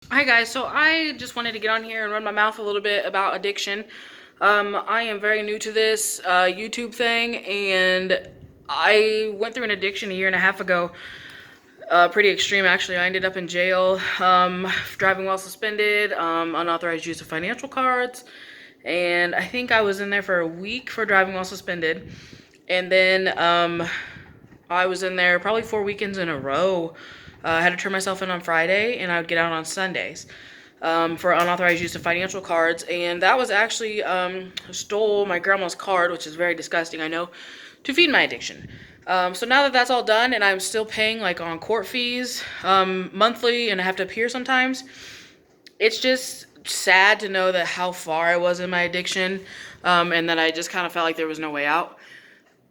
Hi guys, so I just wanted to get on here and run my mouth a little bit about addiction. I am very new to this YouTube thing, and I went through an addiction a year and a half ago. Pretty extreme, actually. I ended up in jail, driving while suspended, unauthorized use of financial cards, and I think I was in there for a week for driving while suspended. And then I was in there probably 4 weekends in a row. I had to turn myself in on Friday, and I would get out on Sundays for unauthorized use of financial cards. And that was actually stole my grandma's card, which is very disgusting, I know, to feed my addiction. So now that that's all done, and I'm still paying like on court fees monthly, and I have to appear sometimes, it's just sad to know that how far I was in my addiction, and that I just kind of felt like there was no way out.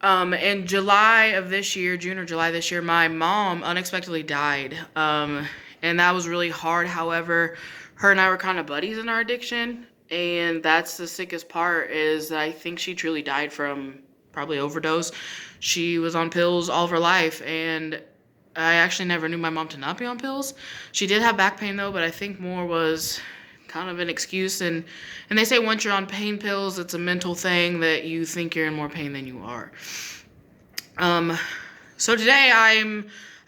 In July of this year, June or July this year, my mom unexpectedly died. And that was really hard. However, her and I were kind of buddies in our addiction. And that's the sickest part, is that I think she truly died from probably overdose. She was on pills all of her life, and I actually never knew my mom to not be on pills. She did have back pain though, but I think more was kind of an excuse. And they say once you're on pain pills, it's a mental thing that you think you're in more pain than you are. So today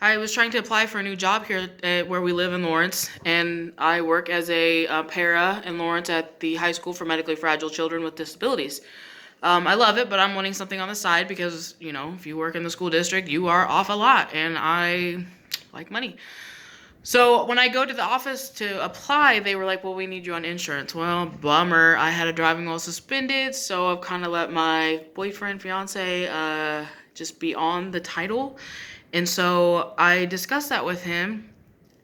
I was trying to apply for a new job here where we live in Lawrence, and I work as a para in Lawrence at the High School for Medically Fragile Children with Disabilities. I love it, but I'm wanting something on the side because, you know, if you work in the school district, you are off a lot, and I like money. So when I go to the office to apply, they were like, well, we need you on insurance. Well, bummer. I had a driving while suspended, so I've kind of let my boyfriend, fiance, just be on the title. And so I discussed that with him,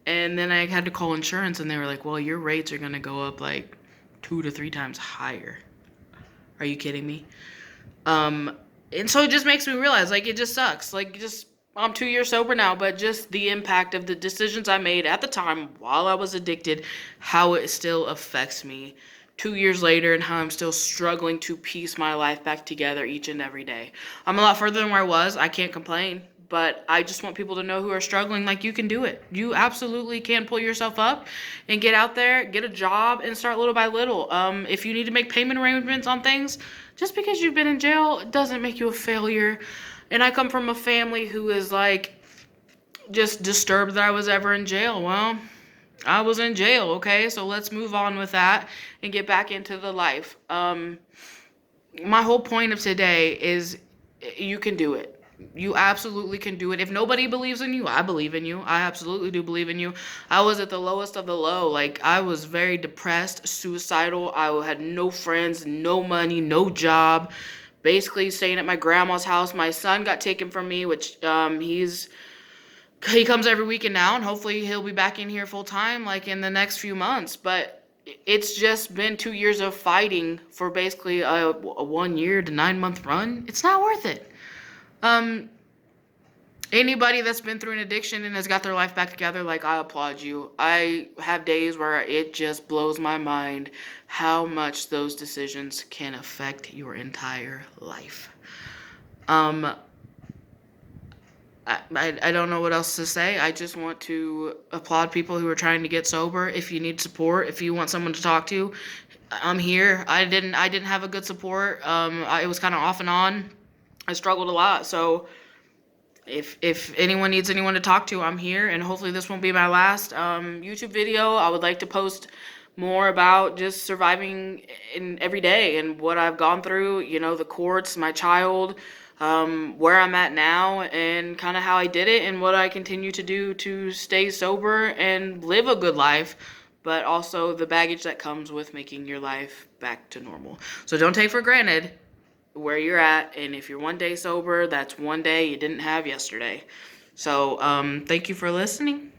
and then I had to call insurance, and they were like, well, your rates are going to go up like 2 to 3 times higher. Are you kidding me? And so it just makes me realize, like, it just sucks. Like, just, I'm 2 years sober now, but just the impact of the decisions I made at the time while I was addicted, how it still affects me 2 years later, and how I'm still struggling to piece my life back together each and every day. I'm a lot further than where I was. I can't complain, but I just want people to know who are struggling, like, you can do it. You absolutely can pull yourself up and get out there, get a job, and start little by little. If you need to make payment arrangements on things, just because you've been in jail doesn't make you a failure. And I come from a family who is like just disturbed that I was ever in jail. Well, I was in jail, okay? So let's move on with that and get back into the life. My whole point of today is you can do it. You absolutely can do it. If nobody believes in you, I believe in you. I absolutely do believe in you. I was at the lowest of the low. Like, I was very depressed, suicidal. I had no friends, no money, no job. Basically staying at my grandma's house. My son got taken from me, which he comes every weekend now, and hopefully he'll be back in here full time like in the next few months. But it's just been 2 years of fighting for basically a 1 year to 9 month run. It's not worth it. Um, Anybody that's been through an addiction and has got their life back together, like, I applaud you. I have days where it just blows my mind how much those decisions can affect your entire life. Um, I don't know what else to say. I just want to applaud people who are trying to get sober. If you need support, if you want someone to talk to, I'm here. I didn't have a good support. It was kind of off and on. I struggled a lot. So if anyone needs anyone to talk to, I'm here. And hopefully this won't be my last YouTube video. I would like to post more about just surviving in every day and what I've gone through, you know, the courts, my child, where I'm at now, and kind of how I did it and what I continue to do to stay sober and live a good life, but also the baggage that comes with making your life back to normal. So don't take for granted where you're at, and if you're 1 day sober, that's 1 day you didn't have yesterday. So thank you for listening.